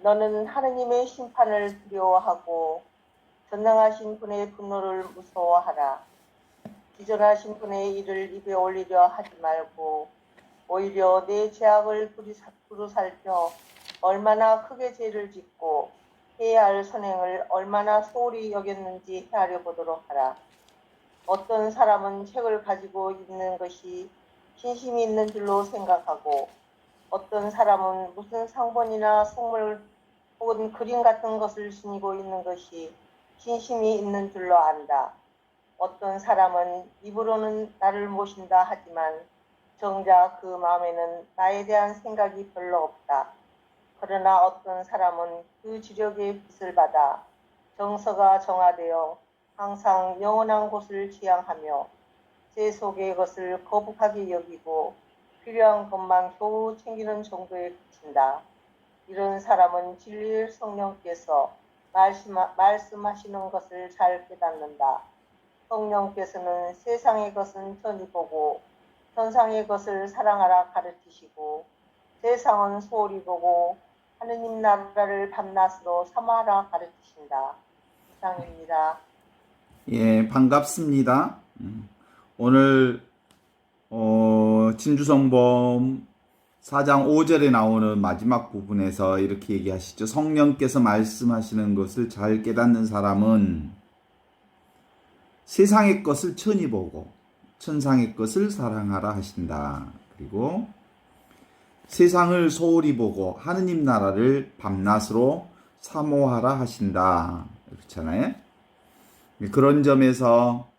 너는 하느님의 심판을 두려워하고 전능하신 분의 분노를 무서워하라. 기존하신 분의 일을 입에 올리려 하지 말고 오히려 내 죄악을 두루 살펴 얼마나 크게 죄를 짓고 해야 할 선행을 얼마나 소홀히 여겼는지 헤아려 보도록 하라. 어떤 사람은 책을 가지고 있는 것이 신심이 있는 줄로 생각하고 어떤 사람은 무슨 상본이나 속물 혹은 그림 같은 것을 지니고 있는 것이 신심이 있는 줄로 안다. 어떤 사람은 입으로는 나를 모신다 하지만 정작 그 마음에는 나에 대한 생각이 별로 없다. 그러나 어떤 사람은 그 주력의 빛을 받아 정서가 정화되어 항상 영원한 곳을 지향하며 제 속의 것을 거북하게 여기고 필요한 것만 겨우 챙기는 정도에 그친다. 이런 사람은 진리의 성령께서 말씀하시는 것을 잘 깨닫는다. 성령께서는 세상의 것은 천히 보고 천상의 것을 사랑하라 가르치시고 세상은 소홀히 보고 하느님 나라를 밤낮으로 삼아라 가르치신다. 이상입니다. 예, 반갑습니다. 오늘 진주성범 4장 5절에 나오는 마지막 부분에서 이렇게 얘기하시죠. 성령께서 말씀하시는 것을 잘 깨닫는 사람은 세상의 것을 천히 보고 천상의 것을 사랑하라 하신다. 그리고 세상을 소홀히 보고 하느님 나라를 밤낮으로 사모하라 하신다. 그렇잖아요. 그런 점에서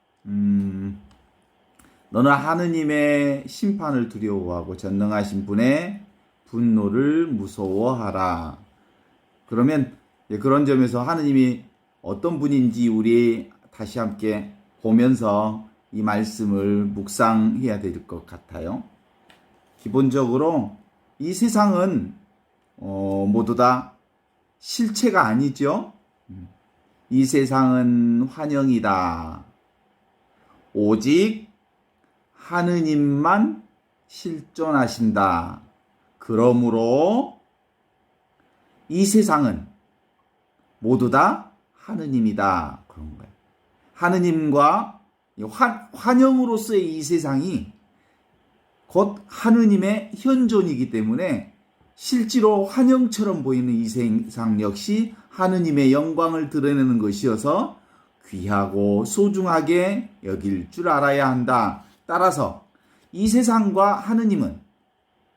너는 하느님의 심판을 두려워하고 전능하신 분의 분노를 무서워하라. 그러면 그런 점에서 하느님이 어떤 분인지 우리 다시 함께 보면서 이 말씀을 묵상해야 될 것 같아요. 기본적으로 이 세상은 모두 다 실체가 아니죠. 이 세상은 환영이다. 오직 하느님만 실존하신다. 그러므로 이 세상은 모두 다 하느님이다. 그런 거예요. 하느님과 환영으로서의 이 세상이 곧 하느님의 현존이기 때문에 실제로 환영처럼 보이는 이 세상 역시 하느님의 영광을 드러내는 것이어서 귀하고 소중하게 여길 줄 알아야 한다. 따라서 이 세상과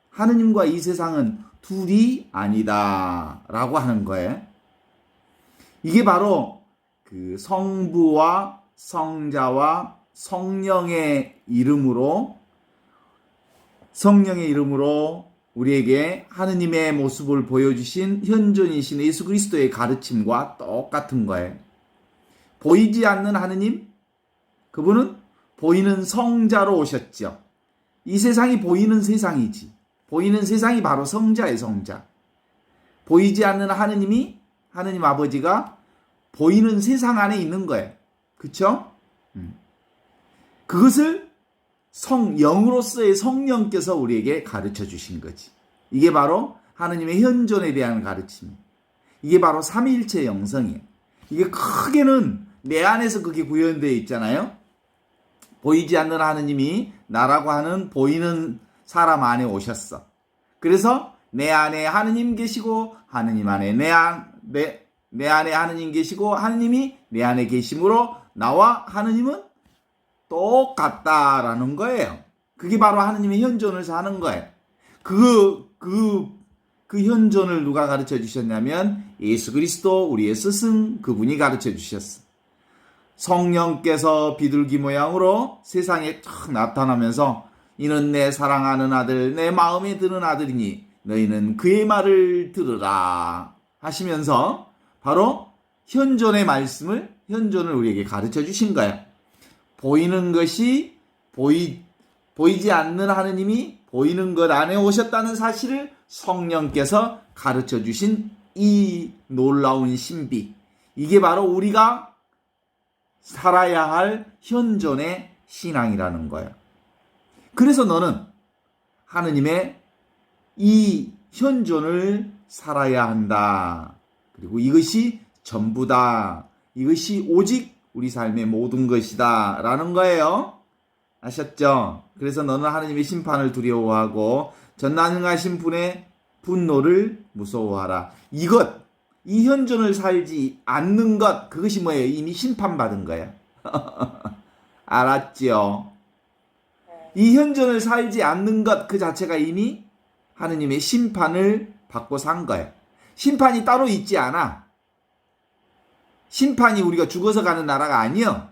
하느님과 이 세상은 둘이 아니다 라고 하는 거예요. 이게 바로 그 성부와 성자와 성령의 이름으로 우리에게 하느님의 모습을 보여주신 현존이신 예수 그리스도의 가르침과 똑같은 거예요. 보이지 않는 하느님, 그분은 보이는 성자로 오셨죠. 이 세상이 보이는 세상이지. 보이는 세상이 바로 성자의 성자. 보이지 않는 하느님 아버지가 보이는 세상 안에 있는 거예요. 그쵸? 그것을 영으로서의 성령께서 우리에게 가르쳐 주신 거지. 이게 바로 하느님의 현존에 대한 가르침. 이게 바로 삼위일체 영성이에요. 이게 크게는 내 안에서 그게 구현되어 있잖아요. 보이지 않는 하느님이 나라고 하는 보이는 사람 안에 오셨어. 그래서 내 안에 하느님 계시고 하느님 안에 내 안에 하느님 계시고 하느님이 내 안에 계심으로 나와 하느님은 똑같다라는 거예요. 그게 바로 하느님의 현존을 사는 거예요. 그 현존을 누가 가르쳐 주셨냐면 예수 그리스도 우리의 스승 그분이 가르쳐 주셨어. 성령께서 비둘기 모양으로 세상에 탁 나타나면서 이는 내 사랑하는 아들 내 마음에 드는 아들이니 너희는 그의 말을 들으라 하시면서 바로 현존의 현존을 우리에게 가르쳐 주신 거예요. 보이는 것이 보이지 않는 하느님이 보이는 것 안에 오셨다는 사실을 성령께서 가르쳐 주신 이 놀라운 신비. 이게 바로 우리가 살아야 할 현존의 신앙이라는 거예요. 그래서 너는 하느님의 이 현존을 살아야 한다. 그리고 이것이 전부다. 이것이 오직 우리 삶의 모든 것이다. 라는 거예요. 아셨죠? 그래서 너는 하나님의 심판을 두려워하고 전능하신 분의 분노를 무서워하라. 이 현존을 살지 않는 것, 그것이 뭐예요? 이미 심판받은 거예요. 알았죠? 네. 이 현존을 살지 않는 것 그 자체가 이미 하느님의 심판을 받고 산 거예요. 심판이 따로 있지 않아. 심판이 우리가 죽어서 가는 나라가 아니요.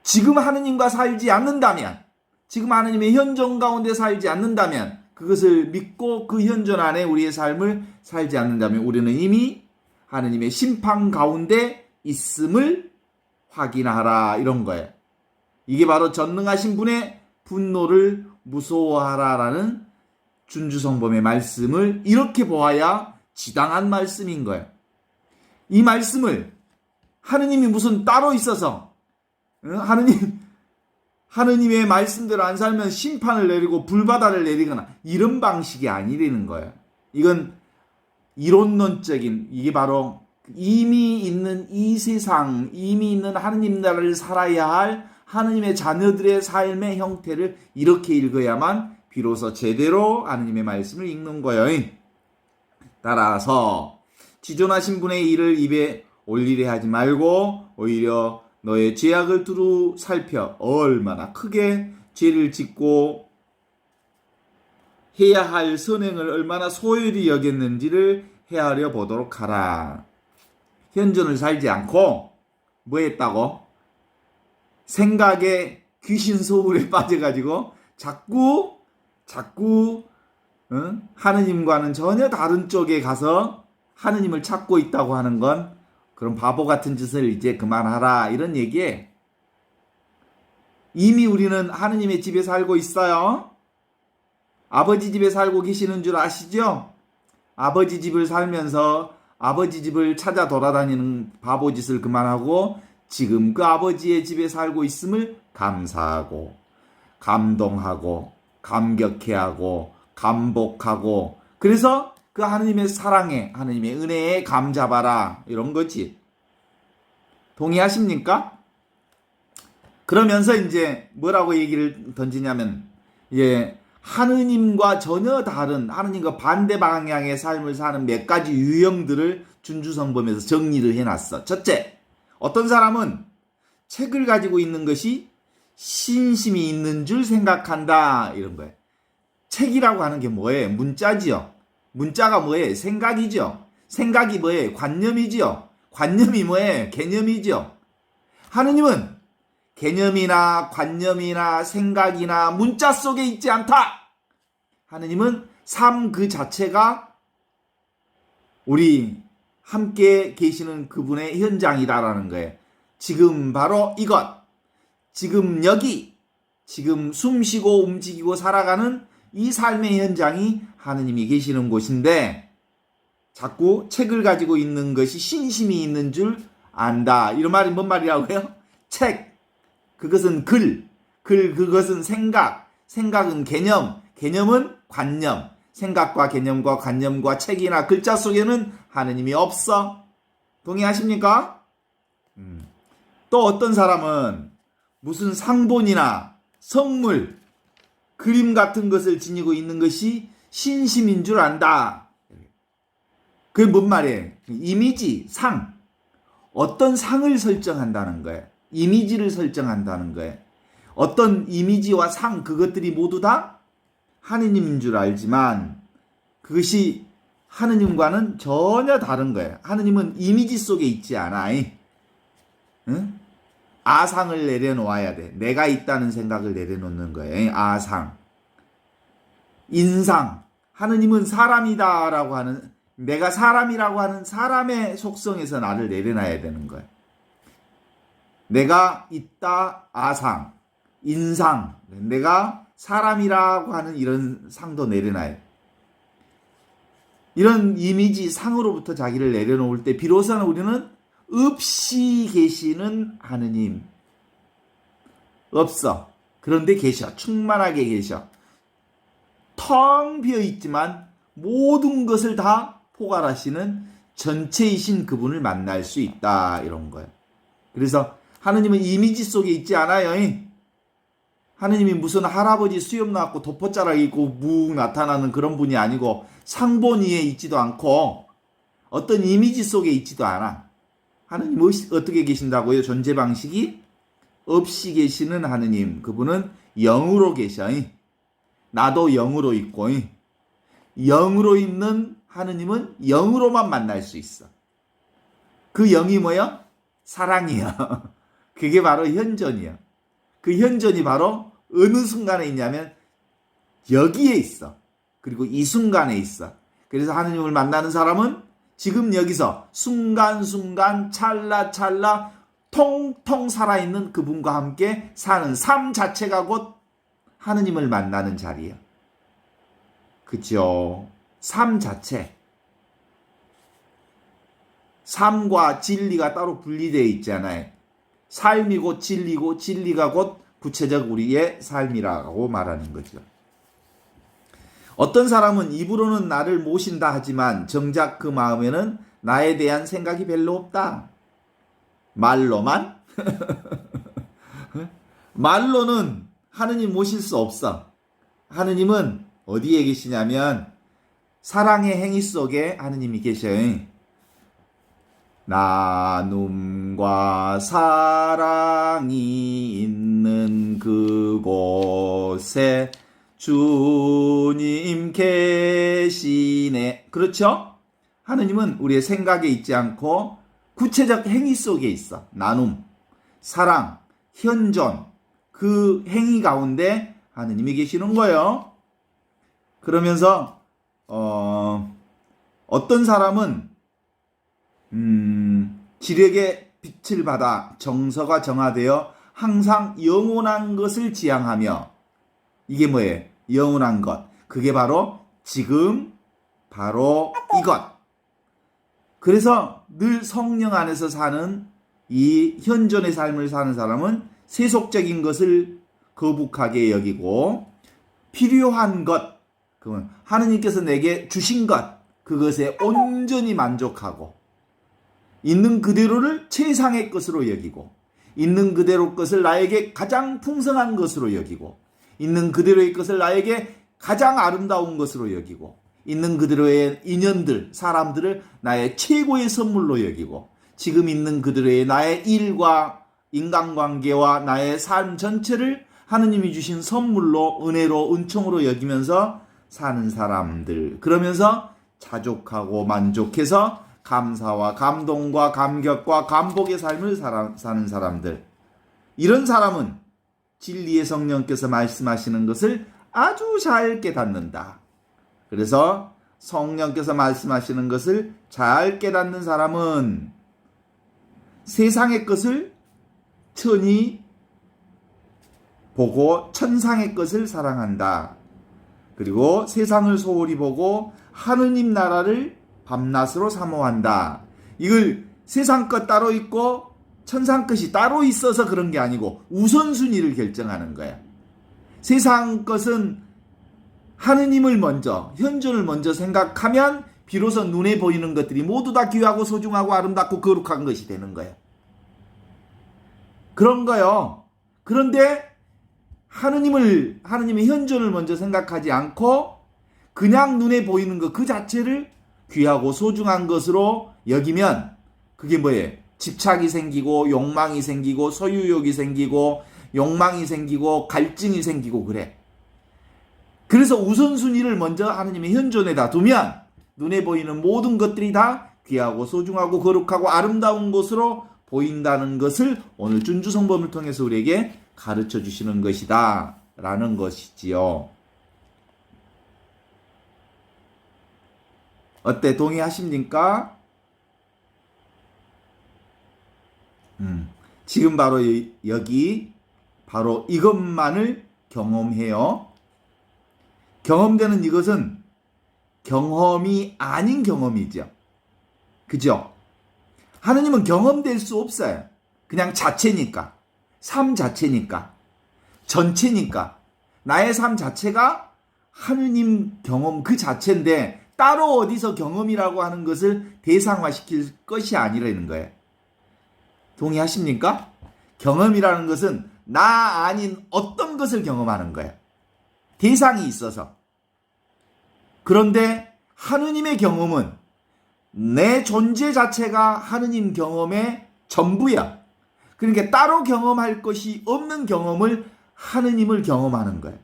지금 하느님과 살지 않는다면, 지금 하느님의 현존 가운데 살지 않는다면, 그것을 믿고 그 현존 안에 우리의 삶을 살지 않는다면 우리는 이미 하느님의 심판 가운데 있음을 확인하라, 이런 거예요. 이게 바로 전능하신 분의 분노를 무서워하라라는 준주성범의 말씀을 이렇게 보아야 지당한 말씀인 거예요. 이 말씀을 하느님이 무슨 따로 있어서 하느님의 말씀대로 안 살면 심판을 내리고 불바다를 내리거나 이런 방식이 아니라는 거예요. 이건 이론론적인, 이게 바로 이미 있는 이 세상, 이미 있는 하느님 나라를 살아야 할 하느님의 자녀들의 삶의 형태를 이렇게 읽어야만 비로소 제대로 하느님의 말씀을 읽는 거예요. 따라서 지존하신 분의 일을 입에 올리려 하지 말고 오히려 너의 죄악을 두루 살펴 얼마나 크게 죄를 짓고 해야 할 선행을 얼마나 소홀히 여겼는지를 헤아려 보도록 하라. 현존을 살지 않고 뭐 했다고? 생각에 귀신 소굴에 빠져가지고 자꾸 하느님과는 전혀 다른 쪽에 가서 하느님을 찾고 있다고 하는 건 그런 바보 같은 짓을 이제 그만하라, 이런 얘기에 이미 우리는 하느님의 집에 살고 있어요. 아버지 집에 살고 계시는 줄 아시죠? 아버지 집을 살면서 아버지 집을 찾아 돌아다니는 바보 짓을 그만하고 지금 그 아버지의 집에 살고 있음을 감사하고 감동하고 감격해하고 감복하고, 그래서 그 하느님의 사랑에, 하느님의 은혜에 감잡아라, 이런 거지. 동의하십니까? 그러면서 이제 뭐라고 얘기를 던지냐면, 하느님과 전혀 다른, 하느님과 반대 방향의 삶을 사는 몇 가지 유형들을 준주성범에서 정리를 해놨어. 첫째, 어떤 사람은 책을 가지고 있는 것이 신심이 있는 줄 생각한다, 이런 거예요. 책이라고 하는 게 뭐예요? 문자지요. 문자가 뭐예요? 생각이죠. 생각이 뭐예요? 관념이지요. 관념이 뭐예요? 개념이죠. 하느님은 개념이나 관념이나 생각이나 문자 속에 있지 않다. 하느님은 삶 그 자체가 우리 함께 계시는 그분의 현장이다라는 거예요. 지금 바로 이것, 지금 여기, 지금 숨쉬고 움직이고 살아가는 이 삶의 현장이 하느님이 계시는 곳인데 자꾸 책을 가지고 있는 것이 신심이 있는 줄 안다. 이런 말이 뭔 말이라고요? 책, 그것은 글, 그것은 생각, 생각은 개념, 개념은 관념, 생각과 개념과 관념과 책이나 글자 속에는 하느님이 없어. 동의하십니까? 또 어떤 사람은 무슨 상본이나 성물, 그림 같은 것을 지니고 있는 것이 신심인 줄 안다. 그게 뭔 말이에요? 이미지, 상. 어떤 상을 설정한다는 거예요. 이미지를 설정한다는 거예요. 어떤 이미지와 상, 그것들이 모두 다 하느님인 줄 알지만 그것이 하느님과는 전혀 다른 거예요. 하느님은 이미지 속에 있지 않아. 응? 아상을 내려놓아야 돼. 내가 있다는 생각을 내려놓는 거예요. 아상. 인상. 하느님은 사람이다라고 하는, 내가 사람이라고 하는 사람의 속성에서 나를 내려놔야 되는 거예요. 내가 있다, 아상. 인상. 내가 사람이라고 하는 이런 상도 내려놔요. 이런 이미지, 상으로부터 자기를 내려놓을 때 비로소는 우리는 없이 계시는 하느님. 없어. 그런데 계셔. 충만하게 계셔. 텅 비어 있지만 모든 것을 다 포괄하시는 전체이신 그분을 만날 수 있다. 이런 거예요. 그래서 하느님은 이미지 속에 있지 않아요. 하느님이 무슨 할아버지 수염 나왔고 도포자락 입고 묵 나타나는 그런 분이 아니고 상본 위에 있지도 않고 어떤 이미지 속에 있지도 않아. 하느님 어떻게 계신다고요? 존재 방식이 없이 계시는 하느님. 그분은 영으로 계셔. 나도 영으로 있고 영으로 있는 하느님은 영으로만 만날 수 있어. 그 영이 뭐야? 사랑이야. 그게 바로 현존이야. 그 현존이 바로 어느 순간에 있냐면 여기에 있어. 그리고 이 순간에 있어. 그래서 하느님을 만나는 사람은 지금 여기서 순간순간 찰나찰나 통통 살아있는 그분과 함께 사는 삶 자체가 곧 하느님을 만나는 자리예요. 그죠? 삶 자체. 삶과 진리가 따로 분리되어 있잖아요. 삶이 곧 진리고 진리가 곧 구체적 우리의 삶이라고 말하는 거죠. 어떤 사람은 입으로는 나를 모신다 하지만 정작 그 마음에는 나에 대한 생각이 별로 없다. 말로만? 말로는 하느님 모실 수 없어. 하느님은 어디에 계시냐면 사랑의 행위 속에 하느님이 계셔요. 나눔과 사랑이 있는 그곳에 주님 계시네. 그렇죠? 하느님은 우리의 생각에 있지 않고 구체적 행위 속에 있어. 나눔, 사랑, 현존, 그 행위 가운데 하느님이 계시는 거예요. 그러면서 어떤 사람은 지력의 빛을 받아 정서가 정화되어 항상 영원한 것을 지향하며 이게 뭐예요? 영원한 것. 그게 바로 지금 바로 이것. 그래서 늘 성령 안에서 사는 이 현존의 삶을 사는 사람은 세속적인 것을 거북하게 여기고 필요한 것, 그건 하느님께서 내게 주신 것, 그것에 온전히 만족하고 있는 그대로를 최상의 것으로 여기고 있는 그대로 것을 나에게 가장 풍성한 것으로 여기고 있는 그대로의 것을 나에게 가장 아름다운 것으로 여기고 있는 그대로의 인연들, 사람들을 나의 최고의 선물로 여기고 지금 있는 그대로의 나의 일과 인간관계와 나의 삶 전체를 하느님이 주신 선물로 은혜로 은총으로 여기면서 사는 사람들. 그러면서 자족하고 만족해서 감사와 감동과 감격과 감복의 삶을 사는 사람들. 이런 사람은 진리의 성령께서 말씀하시는 것을 아주 잘 깨닫는다. 그래서 성령께서 말씀하시는 것을 잘 깨닫는 사람은 세상의 것을 천히 보고 천상의 것을 사랑한다. 그리고 세상을 소홀히 보고 하느님 나라를 밤낮으로 사모한다. 이걸 세상 것 따로 있고 천상 것이 따로 있어서 그런 게 아니고 우선순위를 결정하는 거야. 세상 것은 하느님을 먼저, 현존을 먼저 생각하면 비로소 눈에 보이는 것들이 모두 다 귀하고 소중하고 아름답고 거룩한 것이 되는 거야. 그런 거요. 그런데 하느님의 현존을 먼저 생각하지 않고 그냥 눈에 보이는 것 그 자체를 귀하고 소중한 것으로 여기면 그게 뭐예요? 집착이 생기고 욕망이 생기고 소유욕이 생기고 욕망이 생기고 갈증이 생기고 그래. 그래서 우선순위를 먼저 하느님의 현존에다 두면 눈에 보이는 모든 것들이 다 귀하고 소중하고 거룩하고 아름다운 것으로 보인다는 것을 오늘 준주성범을 통해서 우리에게 가르쳐 주시는 것이다 라는 것이지요. 어때? 동의하십니까? 지금 바로 여기 바로 이것만을 경험해요. 경험되는 이것은 경험이 아닌 경험이죠. 그죠? 하느님은 경험될 수 없어요. 그냥 자체니까. 삶 자체니까. 전체니까. 나의 삶 자체가 하느님 경험 그 자체인데 따로 어디서 경험이라고 하는 것을 대상화시킬 것이 아니라는 거예요. 동의하십니까? 경험이라는 것은 나 아닌 어떤 것을 경험하는 거예요. 대상이 있어서. 그런데 하느님의 경험은 내 존재 자체가 하느님 경험의 전부야. 그러니까 따로 경험할 것이 없는 경험을 하느님을 경험하는 거예요.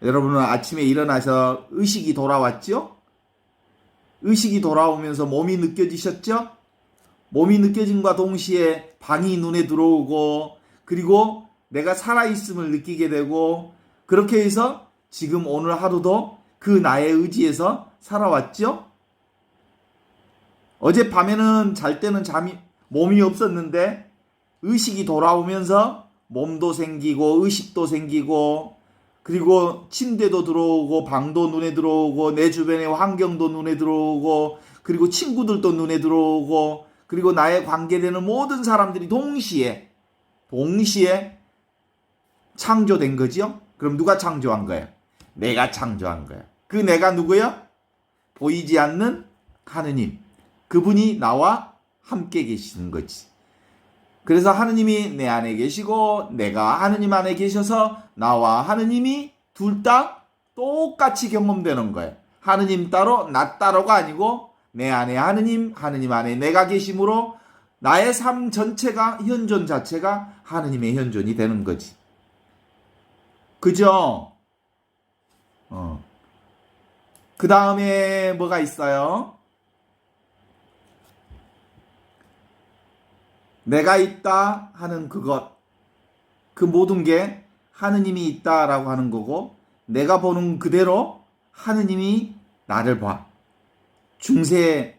여러분은 아침에 일어나서 의식이 돌아왔죠? 의식이 돌아오면서 몸이 느껴지셨죠? 몸이 느껴짐과 동시에 방이 눈에 들어오고 그리고 내가 살아있음을 느끼게 되고 그렇게 해서 지금 오늘 하루도 그 나의 의지에서 살아왔죠? 어젯밤에는 잘 때는 몸이 없었는데 의식이 돌아오면서 몸도 생기고 의식도 생기고 그리고 침대도 들어오고 방도 눈에 들어오고 내 주변의 환경도 눈에 들어오고 그리고 친구들도 눈에 들어오고 그리고 나에 관계되는 모든 사람들이 동시에 창조된 거죠. 그럼 누가 창조한 거예요? 내가 창조한 거예요. 그 내가 누구요? 보이지 않는 하느님. 그분이 나와 함께 계시는 거지. 그래서 하느님이 내 안에 계시고 내가 하느님 안에 계셔서 나와 하느님이 둘 다 똑같이 경험되는 거예요. 하느님 따로 나 따로가 아니고 내 안에 하느님, 하느님 안에 내가 계심으로 나의 삶 전체가 현존 자체가 하느님의 현존이 되는 거지. 그죠? 그 다음에 뭐가 있어요? 내가 있다 하는 그것, 그 모든 게 하느님이 있다라고 하는 거고 내가 보는 그대로 하느님이 나를 봐. 중세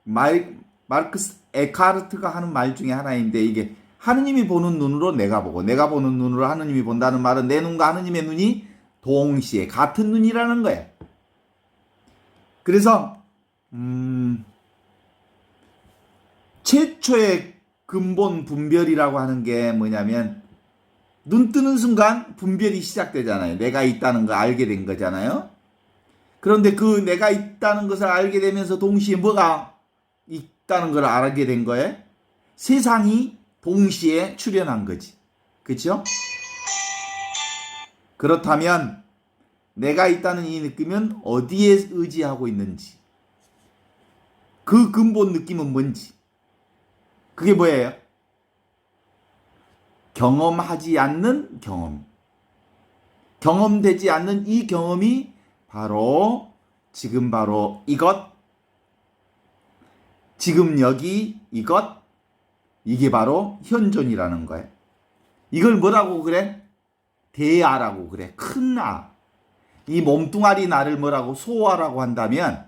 마르크스 에카르트가 하는 말 중에 하나인데 이게 하느님이 보는 눈으로 내가 보고 내가 보는 눈으로 하느님이 본다는 말은 내 눈과 하느님의 눈이 동시에 같은 눈이라는 거예요. 그래서 최초의 근본 분별이라고 하는 게 뭐냐면 눈 뜨는 순간 분별이 시작되잖아요. 내가 있다는 걸 알게 된 거잖아요. 그런데 그 내가 있다는 것을 알게 되면서 동시에 뭐가 있다는 걸 알게 된 거예요? 세상이 동시에 출현한 거지. 그렇죠? 그렇다면 내가 있다는 이 느낌은 어디에 의지하고 있는지 그 근본 느낌은 뭔지 그게 뭐예요? 경험하지 않는 경험. 경험되지 않는 이 경험이 바로 지금 바로 이것. 지금 여기 이것. 이게 바로 현존이라는 거예요. 이걸 뭐라고 그래? 대아라고 그래. 큰 나. 이 몸뚱아리 나를 뭐라고 소아라고 한다면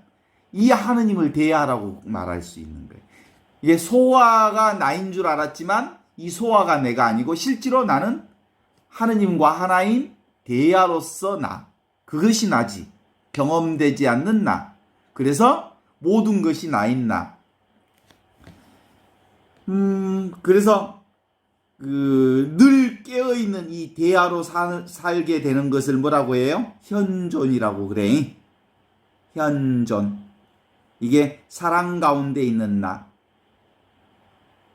이 하느님을 대아라고 말할 수 있는 거예요. 이게 소아가 나인 줄 알았지만 이 소아가 내가 아니고 실제로 나는 하느님과 하나인 대아로서 나. 그것이 나지. 경험되지 않는 나. 그래서 모든 것이 나인 나. 그래서 늘 깨어있는 이 대아로 살게 되는 것을 뭐라고 해요? 현존이라고 그래. 현존. 이게 사랑 가운데 있는 나.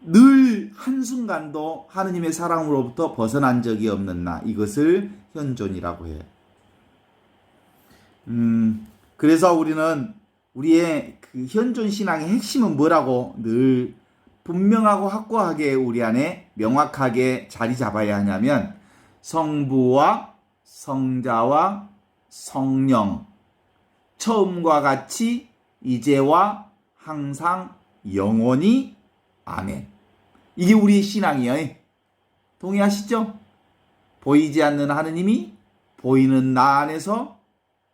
늘 한순간도 하느님의 사랑으로부터 벗어난 적이 없는 나. 이것을 현존이라고 해요. 그래서 우리는 우리의 그 현존 신앙의 핵심은 뭐라고 늘 분명하고 확고하게 우리 안에 명확하게 자리 잡아야 하냐면 성부와 성자와 성령 처음과 같이 이제와 항상 영원히 아멘. 이게 우리의 신앙이에요. 동의하시죠? 보이지 않는 하느님이 보이는 나 안에서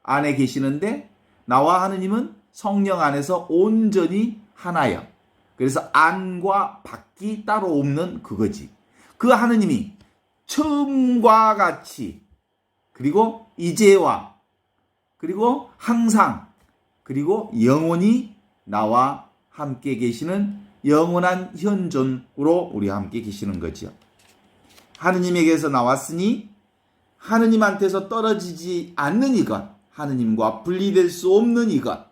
안에 계시는데 나와 하느님은 성령 안에서 온전히 하나요. 그래서 안과 밖이 따로 없는 그거지. 그 하느님이 처음과 같이 그리고 이제와 그리고 항상 그리고 영원히 나와 함께 계시는 영원한 현존으로 우리와 함께 계시는 거죠. 하느님에게서 나왔으니 하느님한테서 떨어지지 않는 이것 하느님과 분리될 수 없는 이것,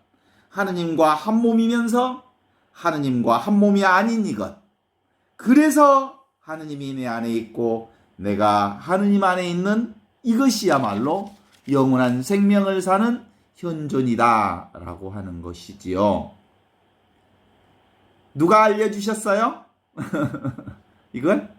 하느님과 한 몸이면서 하느님과 한 몸이 아닌 이것. 그래서 하느님이 내 안에 있고 내가 하느님 안에 있는 이것이야말로 영원한 생명을 사는 현존이다 라고 하는 것이지요. 누가 알려주셨어요? 이건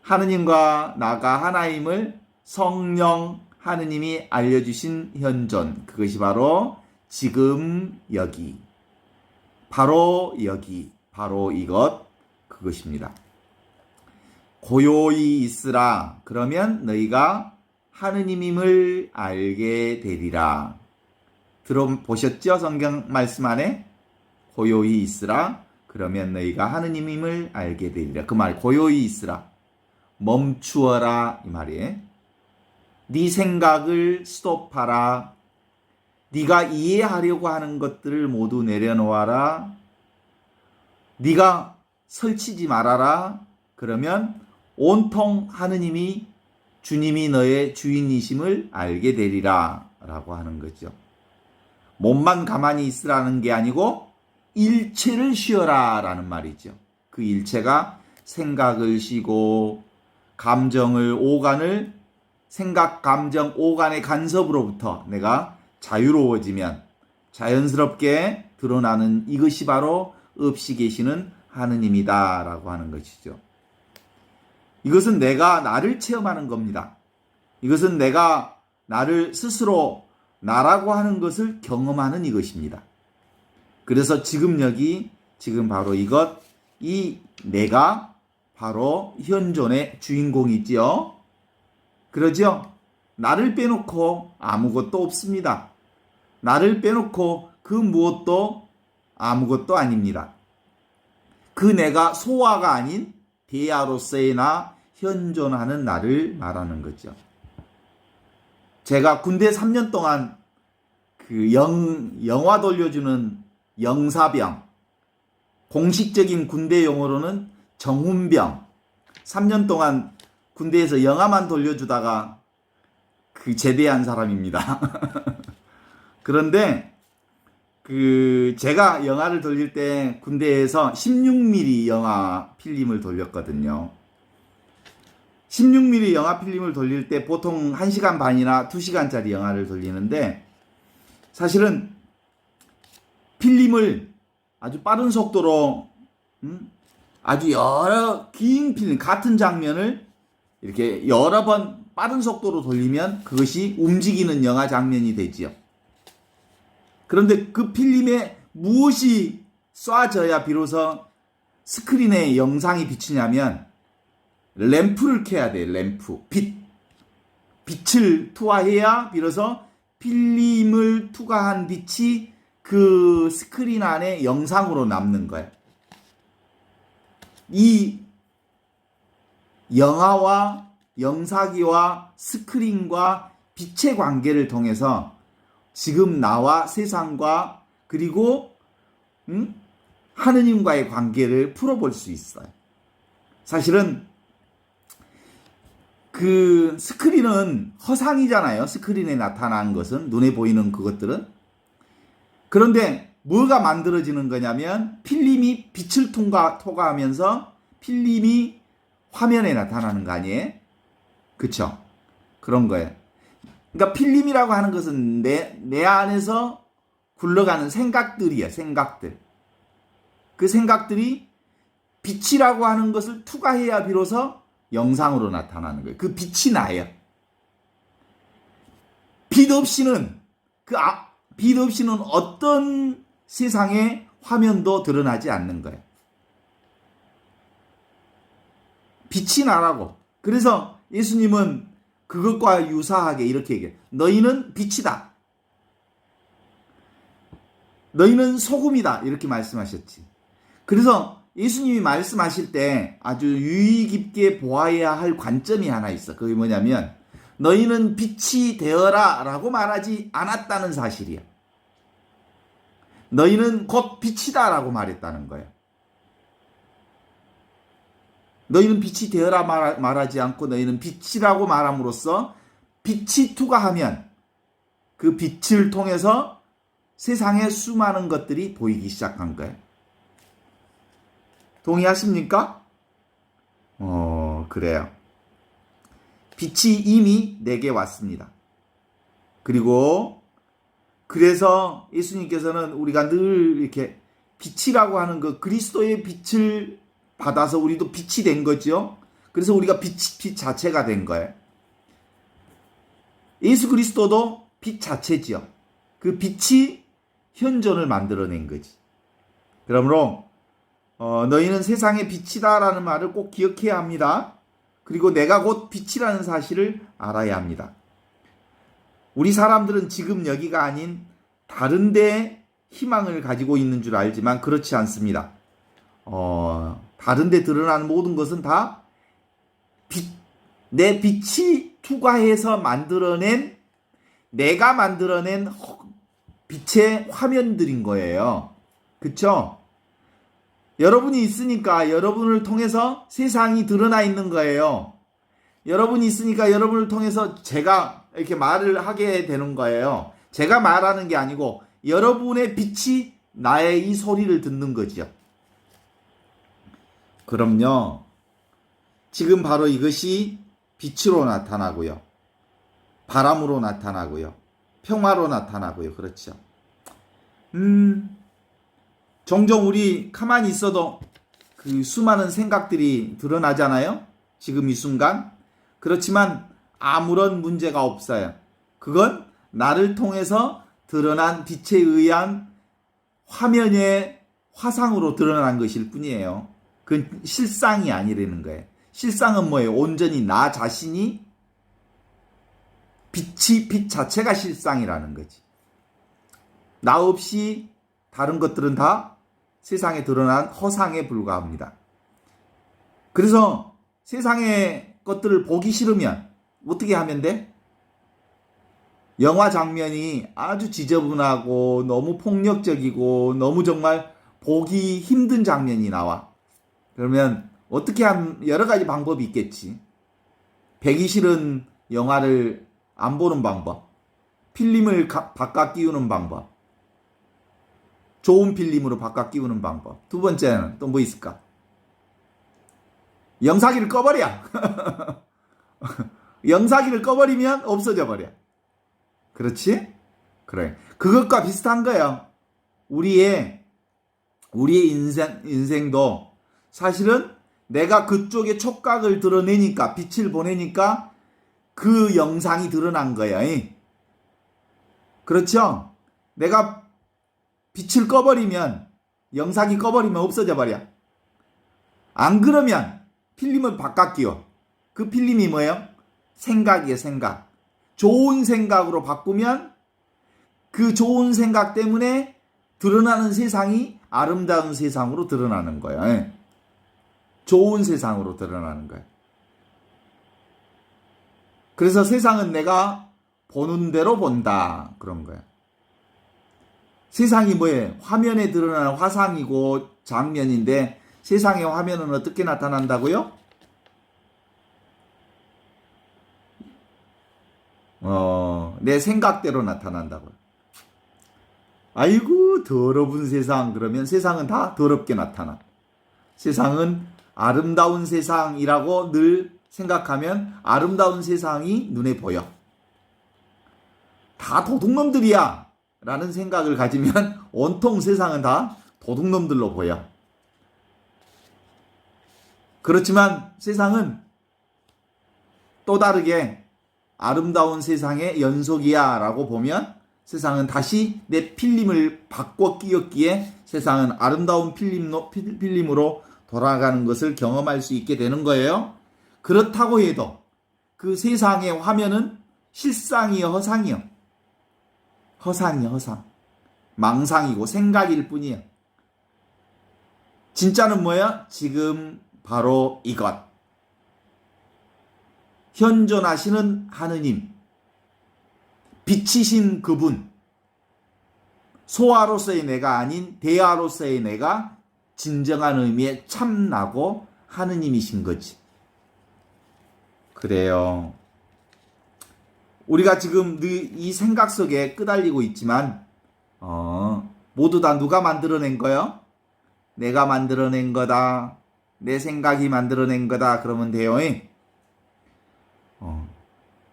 하느님과 나가 하나임을 성령 하느님이 알려주신 현존, 그것이 바로 지금 여기, 바로 여기, 바로 이것, 그것입니다. 고요히 있으라. 그러면 너희가 하느님임을 알게 되리라. 들어보셨죠? 성경 말씀 안에 고요히 있으라. 그러면 너희가 하느님임을 알게 되리라. 그 말 고요히 있으라. 멈추어라 이 말이에요. 네 생각을 스톱하라. 네가 이해하려고 하는 것들을 모두 내려놓아라. 네가 설치지 말아라. 그러면 온통 하느님이 주님이 너의 주인이심을 알게 되리라 라고 하는 거죠. 몸만 가만히 있으라는 게 아니고 일체를 쉬어라 라는 말이죠. 그 일체가 생각을 쉬고 감정을 오간을 생각, 감정, 오간의 간섭으로부터 내가 자유로워지면 자연스럽게 드러나는 이것이 바로 없이 계시는 하느님이다 라고 하는 것이죠. 이것은 내가 나를 체험하는 겁니다. 이것은 내가 나를 스스로 나라고 하는 것을 경험하는 이것입니다. 그래서 지금 여기, 지금 바로 이것, 이 내가 바로 현존의 주인공이지요. 그러죠? 나를 빼놓고 아무것도 없습니다. 나를 빼놓고 그 무엇도 아무것도 아닙니다. 그 내가 소화가 아닌 대야로서의 나, 현존하는 나를 말하는 거죠. 제가 군대 3년 동안 그 영화 돌려주는 영사병, 공식적인 군대 용어로는 정훈병, 3년 동안 군대에서 영화만 돌려주다가 그 제대한 사람입니다. 그런데 제가 영화를 돌릴 때 군대에서 16mm 영화 필름을 돌렸거든요. 16mm 영화 필름을 돌릴 때 보통 1시간 반이나 2시간짜리 영화를 돌리는데 사실은 필름을 아주 빠른 속도로 아주 여러 긴 필름, 같은 장면을 이렇게 여러 번 빠른 속도로 돌리면 그것이 움직이는 영화 장면이 되지요. 그런데 그 필름에 무엇이 쏴져야 비로소 스크린에 영상이 비치냐면 램프를 켜야 돼. 램프. 빛을 투하해야 비로소 필름을 투과한 빛이 그 스크린 안에 영상으로 남는 거예요. 이 영화와 영사기와 스크린과 빛의 관계를 통해서 지금 나와 세상과 그리고 하느님과의 관계를 풀어볼 수 있어요. 사실은 그 스크린은 허상이잖아요. 스크린에 나타난 것은, 눈에 보이는 그것들은. 그런데 뭐가 만들어지는 거냐면 필름이 빛을 통과하면서 필름이 화면에 나타나는 거 아니에요? 그쵸? 그런 거예요. 그러니까 필름이라고 하는 것은 내 안에서 굴러가는 생각들이에요. 생각들. 그 생각들이 빛이라고 하는 것을 투과해야 비로소 영상으로 나타나는 거예요. 그 빛이 나예요. 빛 없이는 빛 없이는 어떤 세상의 화면도 드러나지 않는 거예요. 빛이 나라고. 그래서 예수님은 그것과 유사하게 이렇게 얘기해요. 너희는 빛이다. 너희는 소금이다. 이렇게 말씀하셨지. 그래서 예수님이 말씀하실 때 아주 유의 깊게 보아야 할 관점이 하나 있어. 그게 뭐냐면 너희는 빛이 되어라 라고 말하지 않았다는 사실이야. 너희는 곧 빛이다 라고 말했다는 거예요. 너희는 빛이 되어라 말하지 않고 너희는 빛이라고 말함으로써 빛이 투과하면 그 빛을 통해서 세상에 수많은 것들이 보이기 시작한 거예요. 동의하십니까? 그래요. 빛이 이미 내게 왔습니다. 그리고 그래서 예수님께서는 우리가 늘 이렇게 빛이라고 하는 그 그리스도의 빛을 받아서 우리도 빛이 된 거죠. 그래서 우리가 빛 자체가 된 거예요. 예수 그리스도도 빛 자체지요. 그 빛이 현존을 만들어낸 거지. 그러므로 너희는 세상의 빛이다라는 말을 꼭 기억해야 합니다. 그리고 내가 곧 빛이라는 사실을 알아야 합니다. 우리 사람들은 지금 여기가 아닌 다른 데 희망을 가지고 있는 줄 알지만 그렇지 않습니다. 다른 데 드러나는 모든 것은 다 내 빛이 투과해서 내가 만들어낸 빛의 화면들인 거예요. 그쵸? 여러분이 있으니까 여러분을 통해서 세상이 드러나 있는 거예요. 여러분이 있으니까 여러분을 통해서 제가 이렇게 말을 하게 되는 거예요. 제가 말하는 게 아니고 여러분의 빛이 나의 이 소리를 듣는 거지요. 그럼요. 지금 바로 이것이 빛으로 나타나고요. 바람으로 나타나고요. 평화로 나타나고요. 그렇죠. 종종 우리 가만히 있어도 그 수많은 생각들이 드러나잖아요. 지금 이 순간. 그렇지만 아무런 문제가 없어요. 그건 나를 통해서 드러난 빛에 의한 화면의 화상으로 드러난 것일 뿐이에요. 그건 실상이 아니라는 거예요. 실상은 뭐예요? 온전히 나 자신이 빛 자체가 실상이라는 거지. 나 없이 다른 것들은 다 세상에 드러난 허상에 불과합니다. 그래서 세상의 것들을 보기 싫으면 어떻게 하면 돼? 영화 장면이 아주 지저분하고 너무 폭력적이고 너무 정말 보기 힘든 장면이 나와. 그러면 어떻게 하면 여러 가지 방법이 있겠지. 보기 싫은 영화를 안 보는 방법, 필름을 바꿔 끼우는 방법, 좋은 필름으로 바꿔 끼우는 방법. 두 번째는 또 뭐 있을까? 영상기를 꺼버려. 영상기를 꺼버리면 없어져 버려. 그렇지? 그래. 그것과 비슷한 거예요. 우리의 인생도 사실은 내가 그쪽에 촉각을 드러내니까, 빛을 보내니까 그 영상이 드러난 거야. 그렇죠? 내가 빛을 꺼버리면, 영상이 꺼버리면 없어져 버려. 안 그러면 필름을 바꿔 끼워. 그 필름이 뭐예요? 생각이에요, 생각. 좋은 생각으로 바꾸면 그 좋은 생각 때문에 드러나는 세상이 아름다운 세상으로 드러나는 거야. 좋은 세상으로 드러나는 거야. 그래서 세상은 내가 보는 대로 본다. 그런 거야. 세상이 뭐예요? 화면에 드러나는 화상이고 장면인데 세상의 화면은 어떻게 나타난다고요? 내 생각대로 나타난다고요. 아이고 더러운 세상. 그러면 세상은 다 더럽게 나타나. 세상은 아름다운 세상이라고 늘 생각하면 아름다운 세상이 눈에 보여. 다 도둑놈들이야 라는 생각을 가지면 온통 세상은 다 도둑놈들로 보여. 그렇지만 세상은 또 다르게 아름다운 세상의 연속이야 라고 보면 세상은 다시 내 필름을 바꿔 끼웠기에 세상은 아름다운 필름으로 돌아가는 것을 경험할 수 있게 되는 거예요. 그렇다고 해도 그 세상의 화면은 실상이요, 허상이요. 허상이요, 허상. 망상이고 생각일 뿐이에요. 진짜는 뭐야? 지금 바로 이것. 현존하시는 하느님. 빛이신 그분. 소아로서의 내가 아닌 대아로서의 내가 진정한 의미의 참나고 하느님이신 거지. 그래요. 우리가 지금 이 생각 속에 끄달리고 있지만 모두 다 누가 만들어낸 거요? 내가 만들어낸 거다. 내 생각이 만들어낸 거다. 그러면 돼요.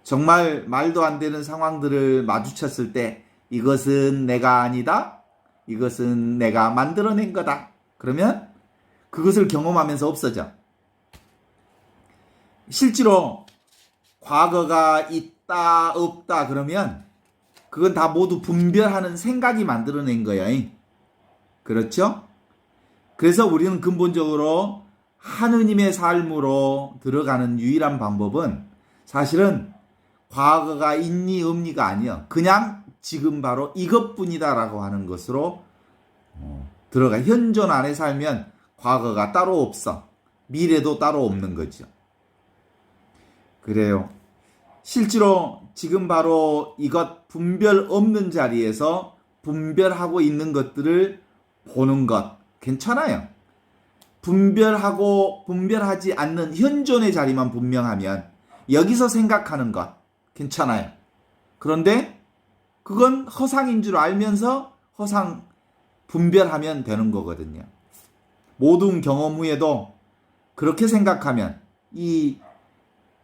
정말 말도 안 되는 상황들을 마주쳤을 때 이것은 내가 아니다. 이것은 내가 만들어낸 거다. 그러면 그것을 경험하면서 없어져. 실제로 과거가 있다 없다 그러면 그건 다 모두 분별하는 생각이 만들어낸 거예요. 그렇죠? 그래서 우리는 근본적으로 하느님의 삶으로 들어가는 유일한 방법은 사실은 과거가 있니 없니가 아니요. 그냥 지금 바로 이것뿐이다라고 하는 것으로 들어가. 현존 안에 살면 과거가 따로 없어. 미래도 따로 없는 거죠. 그래요. 실제로 지금 바로 이것 분별 없는 자리에서 분별하고 있는 것들을 보는 것 괜찮아요. 분별하지 않는 현존의 자리만 분명하면 여기서 생각하는 것 괜찮아요. 그런데 그건 허상인 줄 알면서 허상 분별하면 되는 거거든요. 모든 경험 후에도 그렇게 생각하면 이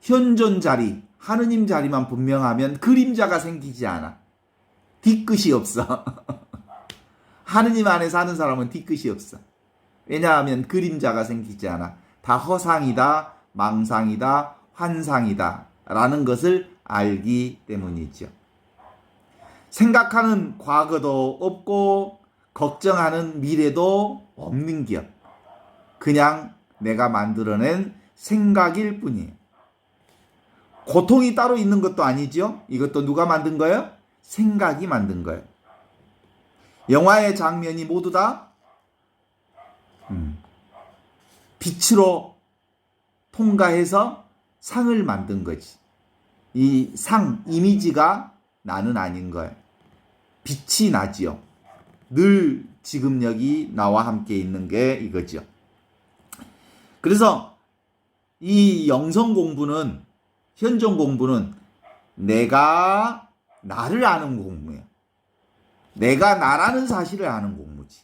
현존 자리, 하느님 자리만 분명하면 그림자가 생기지 않아. 뒤끝이 없어. 하느님 안에 사는 사람은 뒤끝이 없어. 왜냐하면 그림자가 생기지 않아. 다 허상이다, 망상이다, 환상이다 라는 것을 알기 때문이죠. 생각하는 과거도 없고 걱정하는 미래도 없는 겨. 그냥 내가 만들어낸 생각일 뿐이에요. 고통이 따로 있는 것도 아니죠. 이것도 누가 만든 거예요? 생각이 만든 거예요. 영화의 장면이 모두 다 빛으로 통과해서 상을 만든 거지. 이 상, 이미지가 나는 아닌 거예요. 빛이 나지요. 늘 지금 여기 나와 함께 있는 게 이거죠. 그래서 이 영성 공부는, 현존 공부는 내가 나를 아는 공부예요. 내가 나라는 사실을 아는 공부지.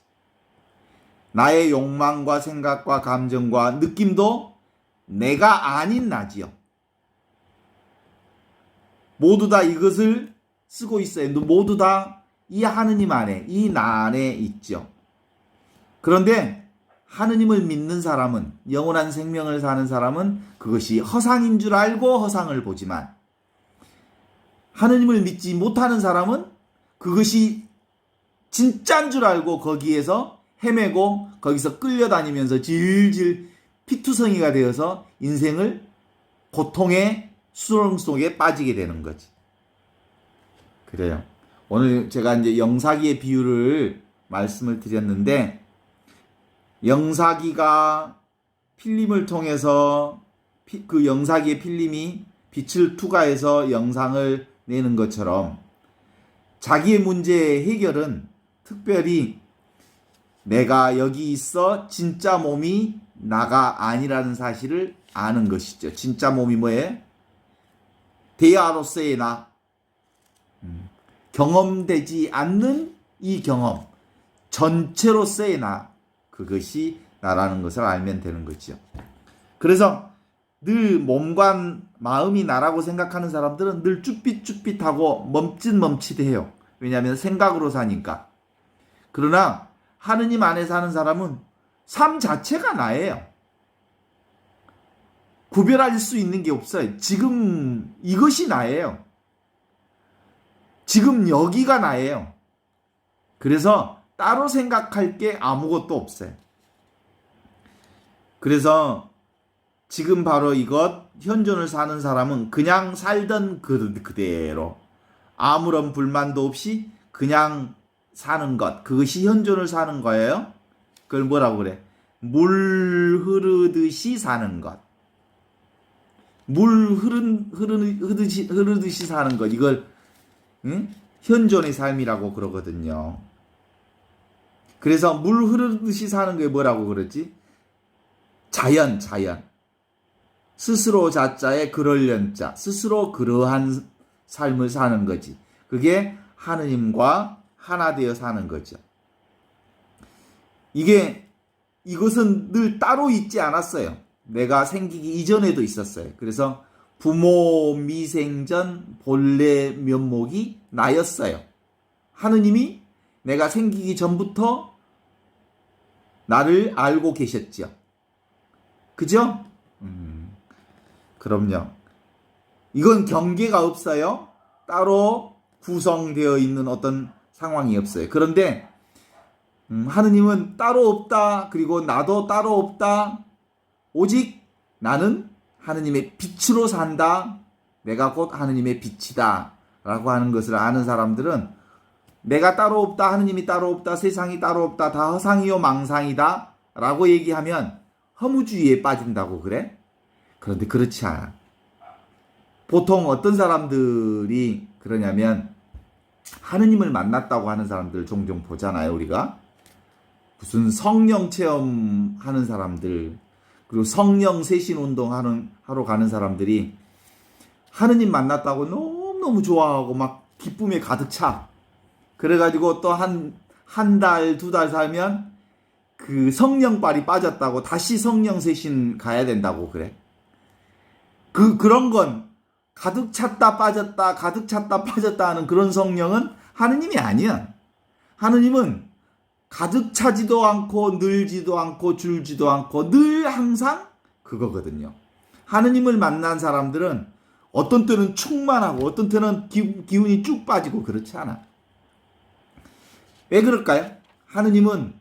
나의 욕망과 생각과 감정과 느낌도 내가 아닌 나지요. 모두 다 이것을 쓰고 있어요. 모두 다 이 하느님 안에, 이 나 안에 있죠. 그런데 하느님을 믿는 사람은, 영원한 생명을 사는 사람은 그것이 허상인 줄 알고 허상을 보지만, 하느님을 믿지 못하는 사람은 그것이 진짜인 줄 알고 거기에서 헤매고 거기서 끌려다니면서 질질 피투성이가 되어서 인생을 고통의 수렁 속에 빠지게 되는 거지. 그래요. 오늘 제가 이제 영사기의 비유를 말씀을 드렸는데, 영사기가 필름을 통해서 그 영사기의 필름이 빛을 투과해서 영상을 내는 것처럼 자기의 문제의 해결은 특별히 내가 여기 있어 진짜 몸이 나가 아니라는 사실을 아는 것이죠. 진짜 몸이 뭐예요? 대야로서의 나. 경험되지 않는 이 경험. 전체로서의 나. 그것이 나라는 것을 알면 되는 거죠. 그래서 늘 몸과 마음이 나라고 생각하는 사람들은 늘 쭈삣쭈삣하고 멈칫멈칫해요. 왜냐하면 생각으로 사니까. 그러나 하느님 안에 사는 사람은 삶 자체가 나예요. 구별할 수 있는 게 없어요. 지금 이것이 나예요. 지금 여기가 나예요. 그래서 따로 생각할 게 아무것도 없어요. 그래서 지금 바로 이것 현존을 사는 사람은 그냥 살던 그대로 아무런 불만도 없이 그냥 사는 것, 그것이 현존을 사는 거예요. 그걸 뭐라고 그래? 물 흐르듯이 사는 것. 물 흐르듯이 사는 것. 이걸 현존의 삶이라고 그러거든요. 그래서 물 흐르듯이 사는 게 뭐라고 그러지? 자연. 스스로 자자에 그럴련자. 스스로 그러한 삶을 사는 거지. 그게 하느님과 하나 되어 사는 거죠. 이것은 늘 따로 있지 않았어요. 내가 생기기 이전에도 있었어요. 그래서 부모 미생전 본래 면목이 나였어요. 하느님이 내가 생기기 전부터 나를 알고 계셨죠. 그죠? 그럼요. 이건 경계가 없어요. 따로 구성되어 있는 어떤 상황이 없어요. 그런데 하느님은 따로 없다. 그리고 나도 따로 없다. 오직 나는 하느님의 빛으로 산다. 내가 곧 하느님의 빛이다. 라고 하는 것을 아는 사람들은 내가 따로 없다. 하느님이 따로 없다. 세상이 따로 없다. 다 허상이요 망상이다. 라고 얘기하면 허무주의에 빠진다고 그래? 그런데 그렇지 않아. 보통 어떤 사람들이 그러냐면 하느님을 만났다고 하는 사람들 종종 보잖아요. 우리가 무슨 성령 체험하는 사람들, 그리고 성령 세신 운동 하러 가는 사람들이 하느님 만났다고 너무너무 좋아하고 막 기쁨에 가득 차. 그래가지고 또 한 달, 2달 살면 그 성령빨이 빠졌다고 다시 성령 세신 가야 된다고 그래. 그런 건 가득 찼다 빠졌다 가득 찼다 빠졌다 하는 그런 성령은 하느님이 아니야. 하느님은 가득 차지도 않고 늘지도 않고 줄지도 않고 늘 항상 그거거든요. 하느님을 만난 사람들은 어떤 때는 충만하고 어떤 때는 기운이 쭉 빠지고 그렇지 않아. 왜 그럴까요? 하느님은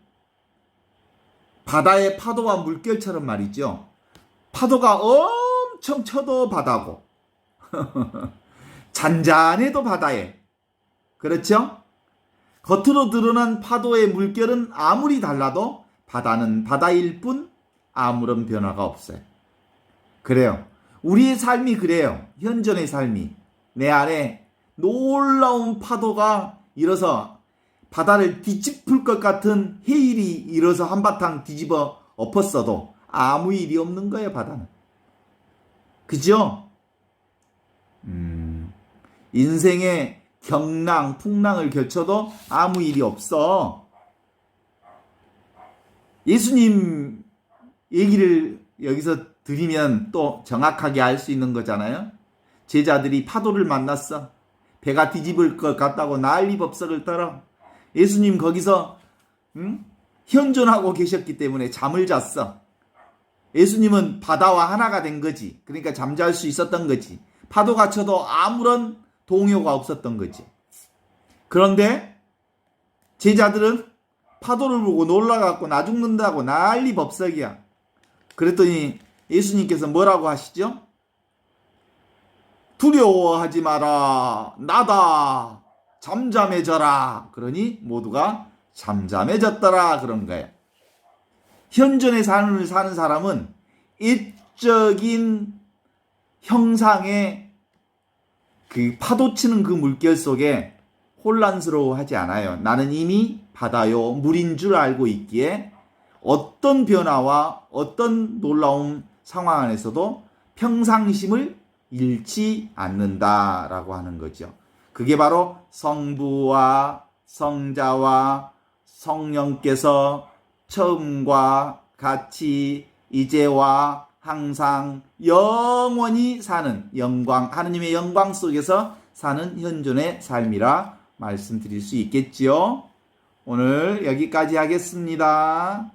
바다의 파도와 물결처럼 말이죠. 파도가 엄청 쳐도 바다고 잔잔해도 바다에. 그렇죠? 겉으로 드러난 파도의 물결은 아무리 달라도 바다는 바다일 뿐 아무런 변화가 없어요. 그래요. 우리의 삶이 그래요. 현존의 삶이. 내 안에 놀라운 파도가 일어서 바다를 뒤집을 것 같은 해일이 일어서 한바탕 뒤집어 엎었어도 아무 일이 없는 거예요, 바다는. 그죠? 인생의 경랑, 풍랑을 겪어도 아무 일이 없어. 예수님 얘기를 여기서 드리면 또 정확하게 알 수 있는 거잖아요. 제자들이 파도를 만났어. 배가 뒤집을 것 같다고 난리법석을 떨어. 예수님 거기서 현존하고 계셨기 때문에 잠을 잤어. 예수님은 바다와 하나가 된 거지. 그러니까 잠잘 수 있었던 거지. 파도가 쳐도 아무런 동요가 없었던 거지. 그런데 제자들은 파도를 보고 놀라갖고 나 죽는다고 난리 법석이야. 그랬더니 예수님께서 뭐라고 하시죠? 두려워하지 마라. 나다. 잠잠해져라. 그러니 모두가 잠잠해졌더라. 그런 거예요. 현존의 삶을 사는 사람은 일적인 형상의 그 파도치는 그 물결 속에 혼란스러워하지 않아요. 나는 이미 바다요 물인 줄 알고 있기에 어떤 변화와 어떤 놀라운 상황 안에서도 평상심을 잃지 않는다라고 하는 거죠. 그게 바로 성부와 성자와 성령께서 처음과 같이 이제와 항상 영원히 사는 영광, 하느님의 영광 속에서 사는 현존의 삶이라 말씀드릴 수 있겠지요. 오늘 여기까지 하겠습니다.